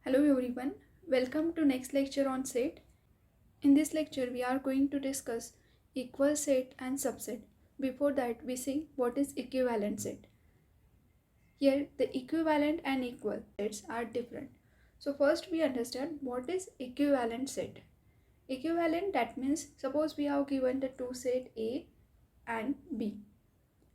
Hello everyone, welcome to next lecture on set. In this lecture we are going to discuss equal set and subset. Before that we see what is equivalent set. Here the equivalent and equal sets are different. So first we understand what is equivalent set. Equivalent, that means suppose we are given the two set A and B,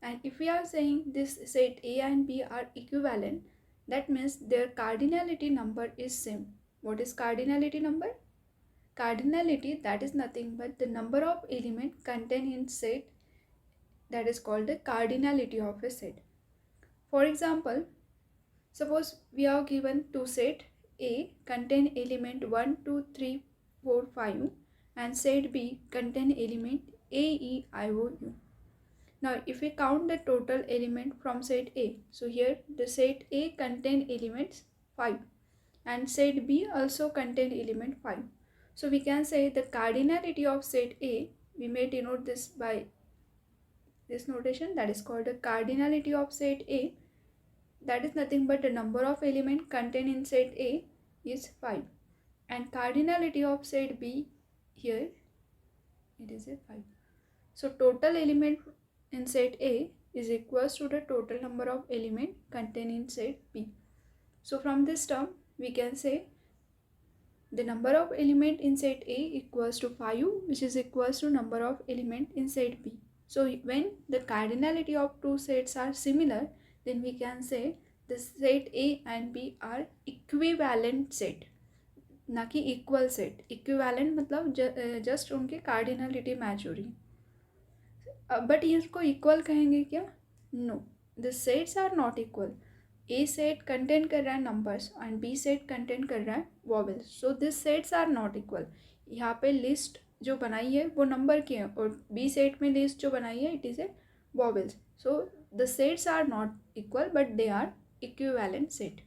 and if we are saying this set A and B are equivalent, that means their cardinality number is same. What is cardinality number? Cardinality, that is nothing but the number of elements contained in set, that is called the cardinality of a set. For example, suppose we are given two set A contain element 1, 2, 3, 4, 5 and set B contain element A, E, I, O, U. Now if we count the total element from set A, so here the set A contain elements 5 and set B also contain element 5. So we can say the cardinality of set A, we may denote this by this notation, that is called the cardinality of set A, that is nothing but the number of elements contained in set A is 5, and cardinality of set B, here it is a 5. So total element in set A is equals to the total number of element contained in set B. So from this term we can say the number of element in set A equals to 5, which is equals to number of element in set B. So when the cardinality of two sets are similar, then we can say the set A and B are equivalent set, ना कि equal set. Equivalent मतलब just उनके cardinality match हो रही, but इसको equal कहेंगे क्या? No, the sets are not equal. A set contain कर रहा है numbers and B set contain कर रहा है vowels. So this sets are not equal. यहाँ पे लिस्ट जो बनाई है वो नंबर की है और बी सेट में लिस्ट जो बनाई है it is a vowels. So the sets are not equal but they are equivalent set.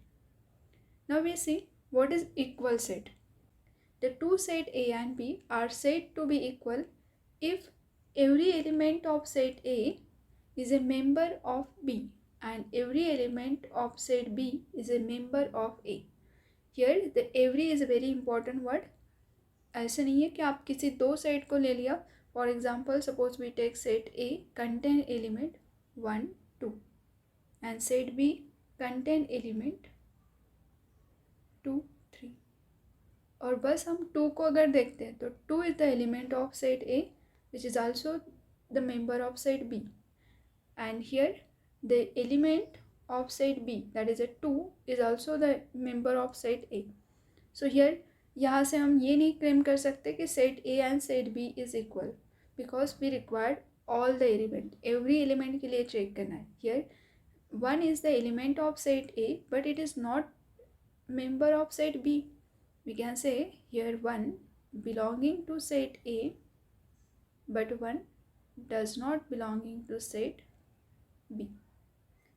Now we see what is equal set. The two set A and B are said to be equal if every element of set A is a member of B and every element of set B is a member of A. Here the every is a very important word. ऐसा नहीं है कि आप किसी दो set को ले लिया. For example suppose we take set A contain element 1, 2 and set B contain element 2, 3 और बस हम 2 को अगर देखते हैं तो 2 is the element of set A which is also the member of set B, and here the element of set B, that is a 2, is also the member of set A. So here यहाँ से हम ये नहीं claim कर सकते कि set A and set B is equal because we required all the element. every element के लिए चेक करना है. Here 1 is the element of set A but it is not member of set B. We can say here 1 belonging to set A but 1 does not belonging to set B.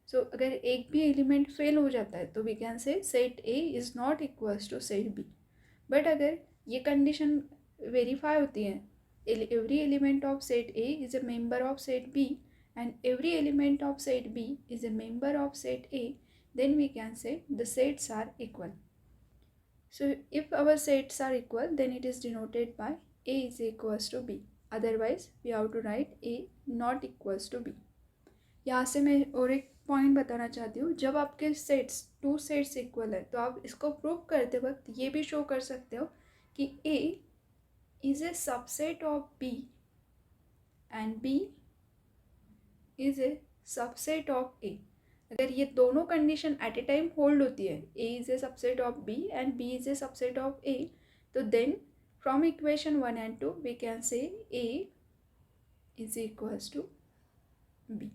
So अगर एक भी element fail हो जाता है तो we can say set A is not equals to set B. But अगर ये condition verify होती है, every element of set A is a member of set B and every element of set B is a member of set A, then we can say the sets are equal. So if our sets are equal, then it is denoted by A is equals to B. Otherwise we have to write A not equals to B. यहाँ से मैं और एक point बताना चाहती हूँ. जब आपके सेट्स टू सेट्स इक्वल है तो आप इसको प्रूव करते वक्त ये भी शो कर सकते हो कि A is a subset of B and B is a subset of A. अगर ये दोनों condition at a time hold होती है, A is a subset of B and B is a subset of A, तो then from equation 1 and 2 we can say A is equals to B.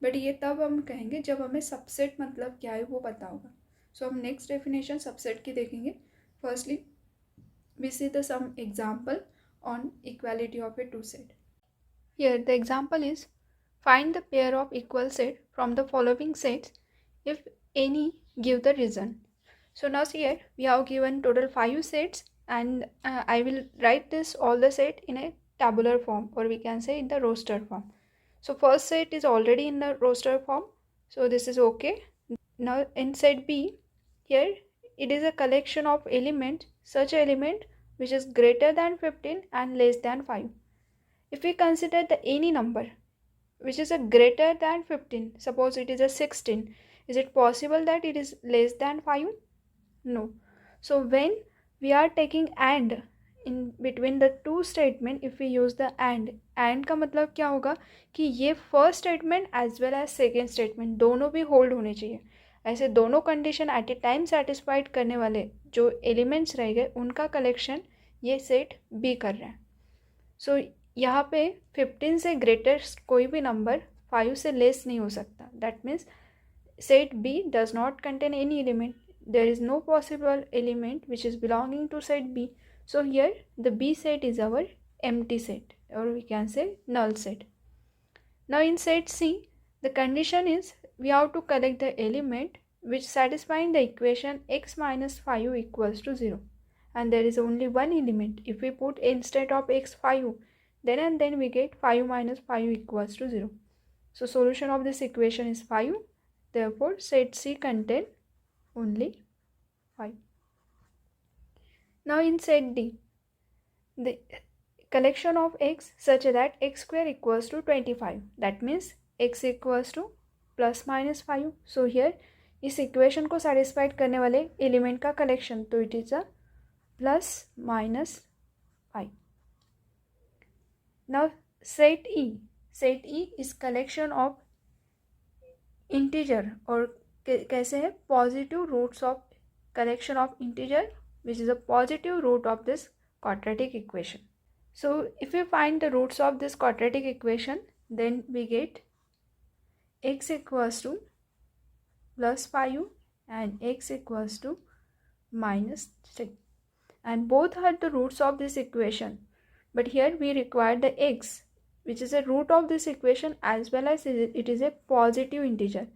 But ये तब हम कहेंगे जब हमें subset मतलब क्या है वो पता होगा. सो हम नेक्स्ट डेफिनेशन सबसेट की देखेंगे. Firstly we see the some example on equality of a two set. Here the example is find the pair of equal set from the following sets if any give the reason. So now here we have given total 5 sets and I will write this all the set in a tabular form, or we can say in the roster form. So first set is already in the roster form, so this is okay. Now in set B, here it is a collection of elements, such element which is greater than 15 and less than 5. If we consider the any number which is a greater than 15, suppose it is a 16, is it possible that it is less than 5? No. So when we are taking and in between the two statement, if we use the and का मतलब क्या होगा कि ये first statement as well as second statement दोनों भी hold होने चाहिए. ऐसे दोनों condition at a time satisfied करने वाले जो एलिमेंट्स रह गए उनका कलेक्शन ये सेट बी कर रहे हैं. सो यहाँ पे 15 से ग्रेटर कोई भी नंबर 5 से लेस नहीं हो सकता. That means set B does not contain any element. There is no possible element which is belonging to set B. So here the B set is our empty set, or we can say null set. Now in set C, the condition is we have to collect the element which satisfying the equation x minus 5 equals to 0. And there is only one element. If we put instead of x 5, then and then we get 5 minus 5 equals to 0. So solution of this equation is 5. Therefore, set C contain only 5. Now in set D, the collection of x such that x square equals to 25. That means x equals to plus minus 5. So here इस equation को satisfied करने वाले element का collection, तो it is a plus minus 5. Now set E. Set E is collection of integer और कैसे है positive roots of collection of integer which is a positive root of this quadratic equation. So if we find the roots of this quadratic equation, then we get x equals to plus 5 and x equals to minus 6, and both are the roots of this equation, but here we require the x which is a root of this equation as well as it is a positive integer.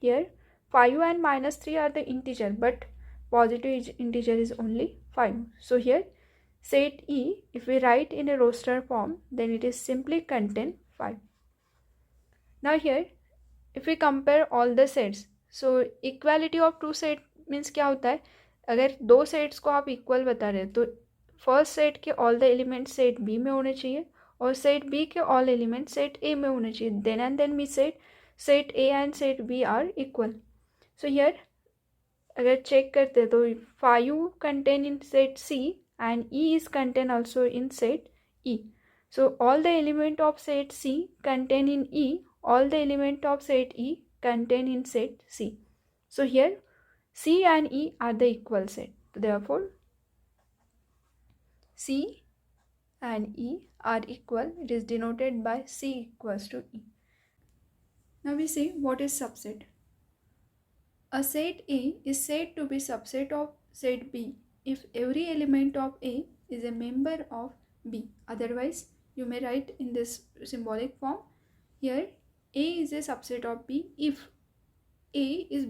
Here 5 and minus 3 are the integer, but positive integer is only 5. So here set E, if we write in a roster form, then it is simply contain 5. Now here if we compare all the sets, so equality of two set means क्या होता है, अगर दो sets को आप equal बता रहे हैं तो फर्स्ट सेट के all the elements set B में होने चाहिए और सेट बी के ऑल एलिमेंट सेट ए में होने चाहिए. Then and then we set A and set B are equal. So here अगर चेक करते तो 5 contain in set C and E is contain also in set E. So all the element of set C contain in E, all the element of set E contain in set C. So here C and E are the equal set. Therefore, C and E are equal. It is denoted by C equals to E. Now we see what is subset. A set A is said to be subset of set B if every element of A is a member of B. Otherwise, you may write in this symbolic form. Here, A is a subset of B if A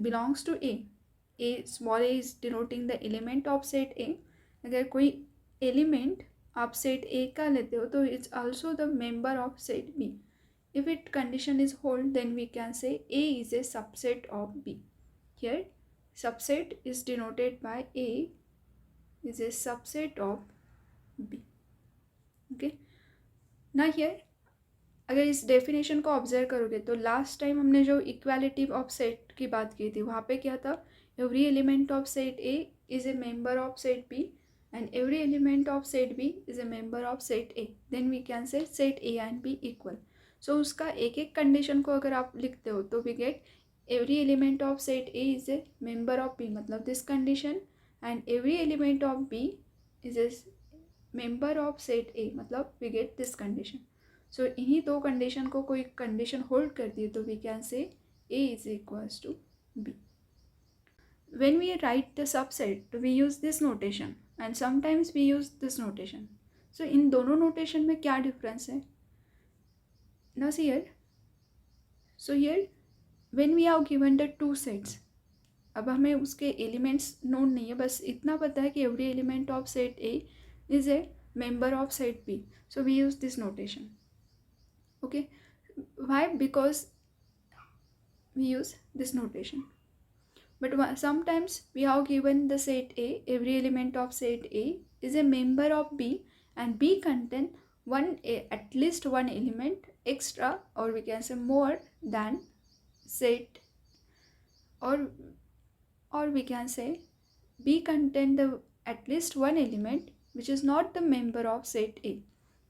belongs to A. A small a is denoting the element of set A. अगर कोई element आप set A का लेते हो तो it's also the member of set B. If it condition is hold, then we can say A is a subset of B. Here subset is denoted by A is a subset of B. Okay. Now here अगर इस definition को observe करोगे तो last time हमने जो equality of set की बात की थी वहाँ पे क्या था, every element of set A is a member of set B and every element of set B is a member of set A. Then we can say set A and B equal. So उसका एक एक condition को अगर आप लिखते हो तो we get every element of set A is a member of B, मतलब this condition, and every element of B is a member of set A, मतलब we get this condition. So इन्हीं दो कंडीशन को कोई condition hold कर दी तो we can say A is equals to B. When we write the subset, we use this notation and sometimes we use this notation. So इन दोनों notation में क्या difference है? Now see here. So here when we have given the two sets, अब हमें उसके elements known नहीं है, बस इतना पता है कि every element of set A is a member of set B. So we use this notation. Okay. Why? Because we use this notation. But sometimes we have given the set A, every element of set A is a member of B, and B contain at least one element extra, or we can say more than set, or we can say B contain the at least one element which is not the member of set A.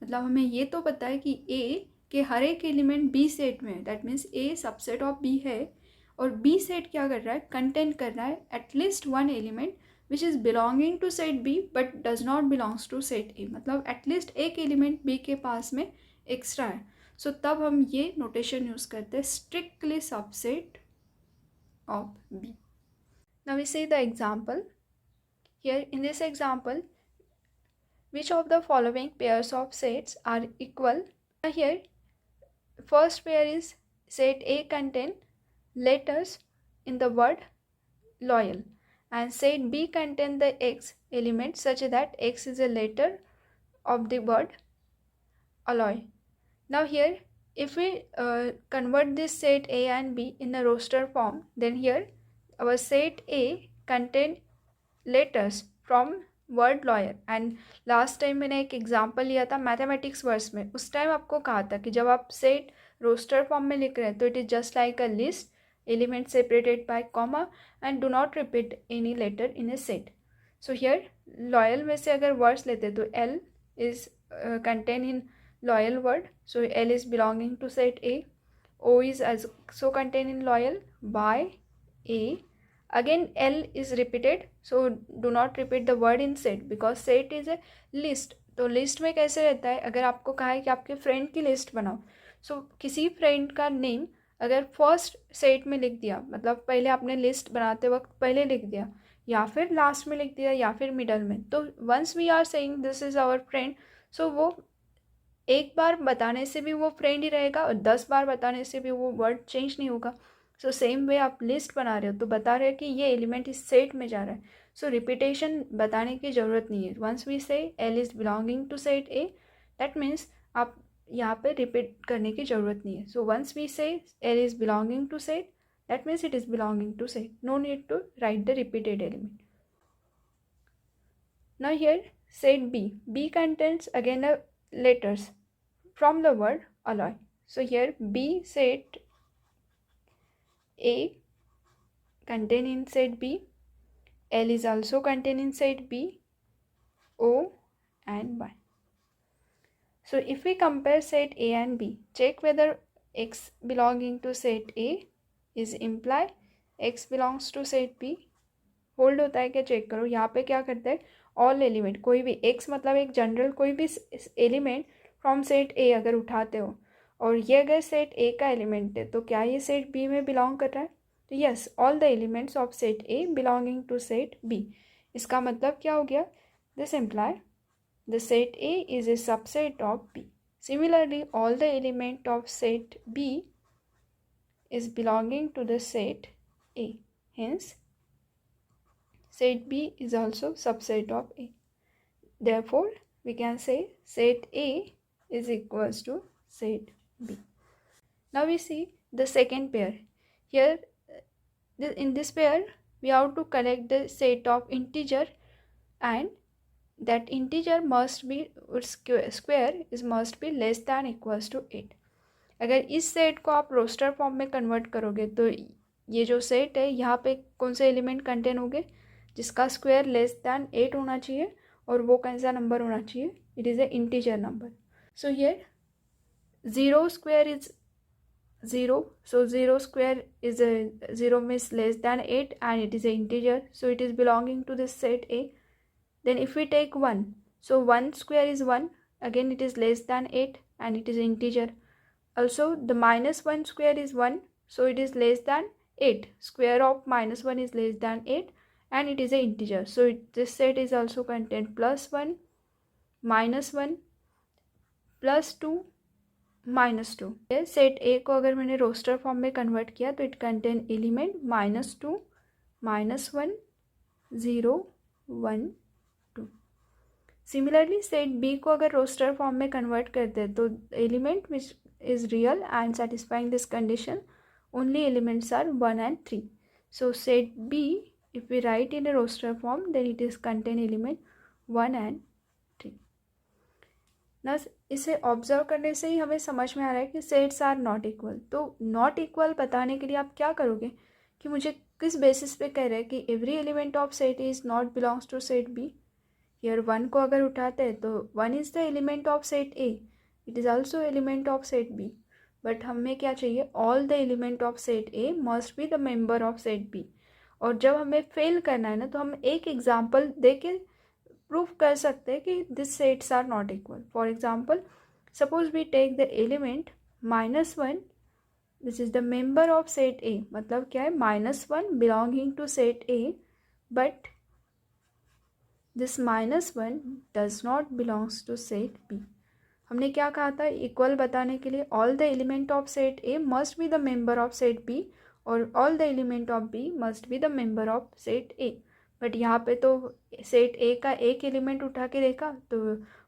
मतलब हमें ये तो पता है कि A के हर एक element B set में है, that means A subset of B है, और B सेट क्या कर रहा है, कंटेन कर रहा है at least one element which is belonging to set B but does not belongs to set A. मतलब एटलीस्ट एक एलिमेंट B के पास में एक्स्ट्रा है. सो तब हम ये नोटेशन यूज़ करते हैं, strictly subset of B. Now we see the example. Here in this example, which of the following pairs of sets are equal? Here, first pair is set A contain letters in the word loyal, and set B contain the X element such that X is a letter of the word alloy. Now here, if we convert this set A and B in a roster form, then here our set A contain letters from word lawyer. And last time मैंने एक example लिया था mathematics verse में, उस time आपको कहा था कि जब आप सेट रोस्टर फॉर्म में लिख रहे हैं तो it is just like a list, element separated by comma, and do not repeat any letter in a set. So here loyal में से अगर वर्ड्स लेते तो L is contain in loyal word, so L is belonging to set A. O is also contained in loyal. Y, A, again L is repeated, so do not repeat the word in set because set is a list. तो list में कैसे रहता है, अगर आपको कहा है कि आपके फ्रेंड की लिस्ट बनाओ, सो किसी फ्रेंड का नेम अगर फर्स्ट सेट में लिख दिया, मतलब पहले आपने लिस्ट बनाते वक्त पहले लिख दिया, या फिर लास्ट में लिख दिया, या फिर मिडल में, तो once we are saying this is our friend, so वो एक बार बताने से भी वो फ्रेंड ही रहेगा और 10 बार बताने से भी वो वर्ड चेंज नहीं होगा. सो सेम वे आप लिस्ट बना रहे हो तो बता रहे हो कि ये एलिमेंट इस सेट में जा रहा है, सो रिपीटेशन बताने की ज़रूरत नहीं है. Once we say L is belonging to set A, that means आप यहाँ पे रिपीट करने की ज़रूरत नहीं है. So once we say L is belonging to set, that means it is belonging to set, no need to write the repeated element. Now here set B. B contains again the letters from the word alloy. So here B set A contain in set B. L is also contained in set B. O and Y. So if we compare set A and B, check whether X belonging to set A is imply X belongs to set B. Hold होता है क्या, check करो. यहाँ पे क्या करता है, all element, कोई भी एक्स मतलब एक जनरल कोई भी एलिमेंट फ्रॉम सेट ए अगर उठाते हो और ये अगर सेट ए का एलिमेंट है तो क्या ये सेट बी में बिलोंग कर रहा है, तो yes, all the elements of set A belonging to set B. इसका मतलब क्या हो गया, this imply the set A is a subset of B. Similarly all the element of set B is belonging to the set A, hence set B is also subset of A. Therefore, we can say set A is equals to set B. Now we see the second pair. Here, in this pair, we have to collect the set of integer, and that integer must be square is must be less than equals to 8. अगर इस set को आप roster form में convert करोगे तो ये जो set है यहाँ पे कौन से एलिमेंट कंटेन होंगे, जिसका स्क्वायर लेस दैन 8 होना चाहिए, और वो कौन सा नंबर होना चाहिए, it is a integer number. So here 0 square is 0, so 0 square is a 0 means less than 8 and it is an integer, so it is belonging to this set A. Then if we take 1, so 1 square is 1, again it is less than 8 and it is an integer. Also the minus 1 square is 1, so it is less than 8, square of minus 1 is less than 8 and it is an integer, so this set is also contained plus 1, minus 1, plus 2, minus 2. Set A को अगर मैंने roster form में convert किया तो it contain element -2, -1, 0, 1, 2. Similarly set B को अगर roster form में convert करते हैं तो element which is real and satisfying this condition, only elements are 1 and 3. So set B, if we write in a roster form, then it is contain element 1 and 3. ना इसे observe करने से ही हमें समझ में आ रहा है कि सेट्स आर नॉट इक्वल. तो नॉट इक्वल बताने के लिए आप क्या करोगे कि मुझे किस बेसिस पे कह रहे हैं कि every element of set is not belongs to set B. Here 1 को अगर उठाते हैं तो 1 is the element of set A, it is also element of set B. But हमें क्या चाहिए, all the element of set A must be the member of set B. और जब हमें फेल करना है ना, तो हम एक एग्जाम्पल दे के प्रूव कर सकते हैं कि this sets are not equal. For example, suppose we take the element -1, this is the member of set A. मतलब क्या है, -1 belonging to set A, but this -1 does not belongs to set B. हमने क्या कहा था, equal बताने के लिए all the element of set A must be the member of set B और all the element of B must be the member of set A. But यहाँ पे तो सेट ए का एक एलिमेंट उठा के देखा तो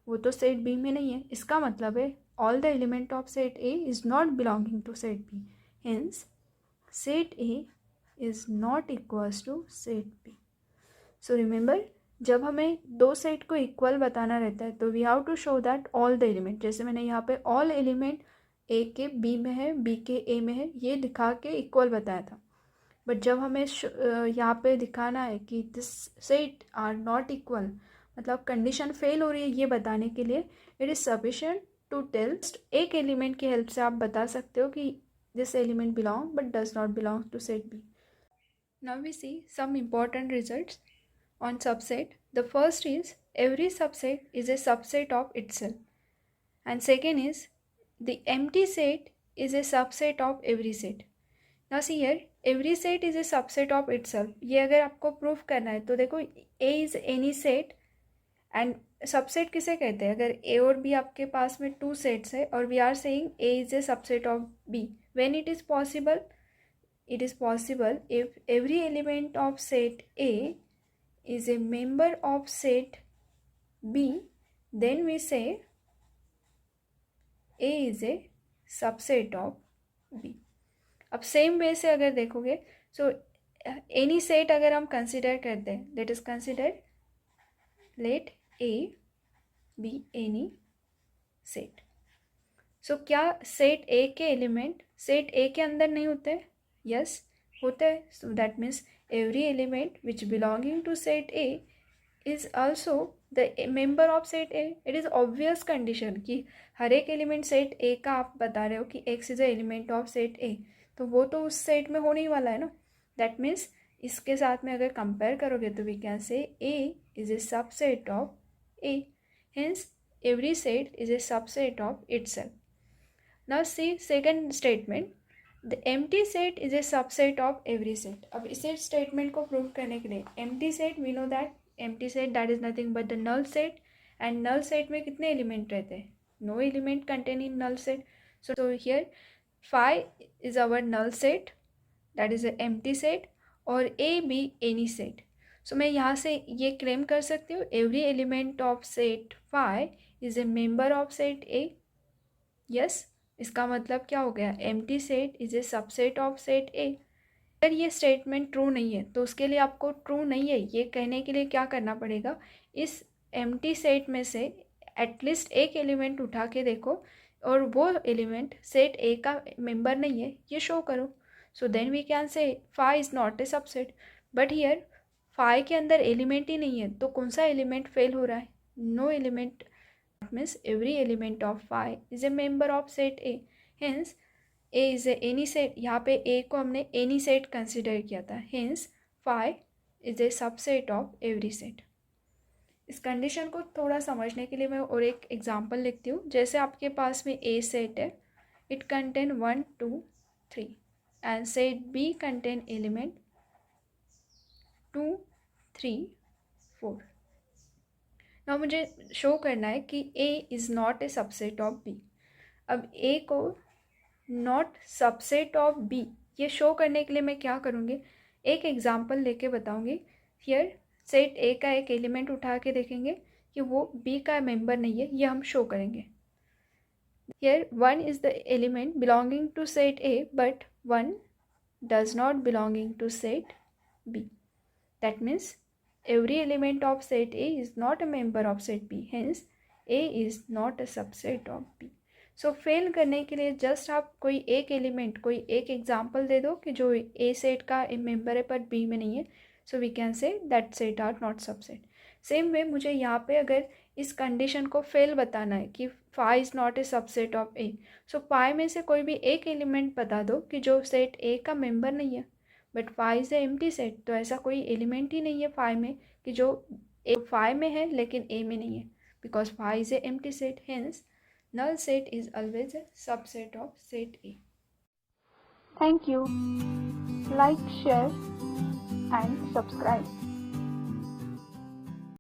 वो तो सेट बी में नहीं है. इसका मतलब है all the element of set A is not belonging to set B. Hence set A is not equals to set B. So remember, जब हमें दो सेट को इक्वल बताना रहता है तो we have to show that all the element, जैसे मैंने यहाँ पे ऑल एलिमेंट ए के बी में है, बी के ए में है, ये दिखा के इक्वल बताया था. बट जब हमें यहाँ पे दिखाना है कि this set are not equal, मतलब कंडीशन फेल हो रही है, ये बताने के लिए it is sufficient to tell एक एलिमेंट की हेल्प से आप बता सकते हो कि this element belong but does not belong to set B. Now we see some important results on subset. The first is every subset is a subset of itself, and second is the empty set is a subset of every set. Now see here, every set is a subset of itself. ये अगर आपको proof करना है तो देखो, A is any set and subset किसे कहते हैं, अगर A और B आपके पास में टू सेट्स है और we are saying A is a subset of B. When it is possible, it is possible if every element of set A is a member of set B, then we say A is a subset of B. अब same way से अगर देखोगे, so any set अगर हम consider करते हैं, let is consider, let A be any set. So क्या set A के एलिमेंट सेट A के अंदर नहीं होते? यस, होते हैं. So that means every element which belonging to set A is also the member of set A. It is obvious condition कि हर एक एलिमेंट सेट A का आप बता रहे हो कि X is a element of set A, तो वो तो उस सेट में होने ही वाला है ना. दैट मीन्स इसके साथ में अगर कंपेयर करोगे तो we can say A is a subset of A. Hence every set is a subset of itself. Now see second statement, the empty set is a subset of every set. अब इसे statement को prove करने के लिए empty set, we know that empty set that is nothing but the null set. And null set में कितने element रहते हैं? No element contain in null set. So here five is our null set, that is a empty set, और A be any set. So मैं यहाँ से ये claim कर सकती हूँ every element of set five is a member of set A. Yes, इसका मतलब क्या हो गया, empty set is a subset of set ए. अगर ये स्टेटमेंट ट्रू नहीं है तो उसके लिए आपको ट्रू नहीं है ये कहने के लिए क्या करना पड़ेगा, इस एम्प्टी सेट में से एटलीस्ट एक एलिमेंट उठा के देखो और वो एलिमेंट सेट ए का मेंबर नहीं है, ये शो करो. So then we can say five is not a subset. But here five के अंदर एलिमेंट ही नहीं है, तो कौन सा एलिमेंट फेल हो रहा है? No element. Means every element of phi is a member of set A. Hence A is a any set. यहाँ पे A को हमने any set consider किया था. Hence phi is a subset of every set. इस condition को थोड़ा समझने के लिए मैं और एक एग्जांपल लिखती हूँ. जैसे आपके पास में A सेट है, it contain 1 2 3 and set B contain element 2 3 4. ना मुझे शो करना है कि A is not a subset of B. अब A को नॉट सबसेट ऑफ B ये शो करने के लिए मैं क्या करूँगी, एक एग्जांपल लेके बताऊँगी. हियर सेट A का एक एलिमेंट उठा के देखेंगे कि वो B का मेंबर नहीं है, ये हम शो करेंगे. Here 1 is the element belonging to set A, बट 1 does not belonging to set B. That means every element of set A is not a member of set B. Hence, A is not a subset of B. So fail करने के लिए just आप कोई एक element, कोई एक example दे दो कि जो ए सेट का मेंबर है पर बी में नहीं है. So we can say that set are not subset. Same way मुझे यहाँ पे अगर इस कंडीशन को फेल बताना है कि phi is not a subset of A. So phi में से कोई भी एक एलिमेंट बता दो कि जो सेट ए का मेंबर नहीं है. But phi is a empty set, तो ऐसा कोई एलिमेंट ही नहीं है फाई में कि जो ए फाई में है लेकिन ए में नहीं है, because phi is a empty set. Hence null set is always a subset of set A. Thank you. Like, share and subscribe.